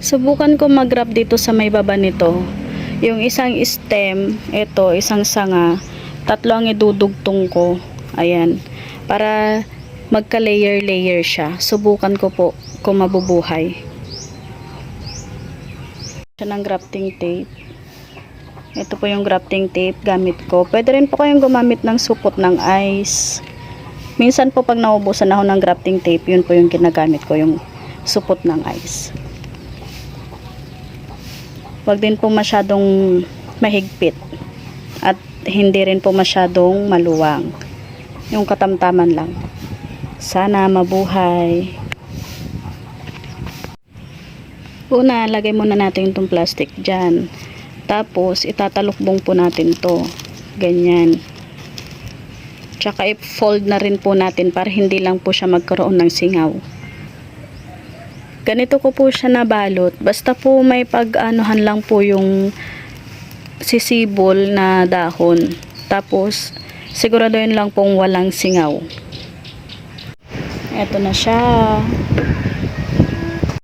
Subukan ko mag-wrap dito sa may baba nito. Yung isang stem, ito, isang sanga, tatlo ang idudugtong ko. Ayan. Para magka-layer-layer siya. Subukan ko po kung mabubuhay. Siya ng grafting tape. Ito po yung grafting tape gamit ko. Pwede rin po kayong gumamit ng supot ng ice. Minsan po pag naubusan ako ng grafting tape, yun po yung ginagamit ko, yung supot ng ice. Wag din po masyadong mahigpit at hindi rin po masyadong maluwang. Yung katamtaman lang. Sana mabuhay. Una, lagay muna natin itong plastic dyan. Tapos, itatalukbong po natin to. Ganyan. Tsaka i-fold na rin po natin para hindi lang po siya magkaroon ng singaw. Ganito ko po siya nabalot. Basta po may pag-anuhan lang po yung sisibol na dahon. Tapos, siguraduhin lang pong walang singaw. Eto na siya.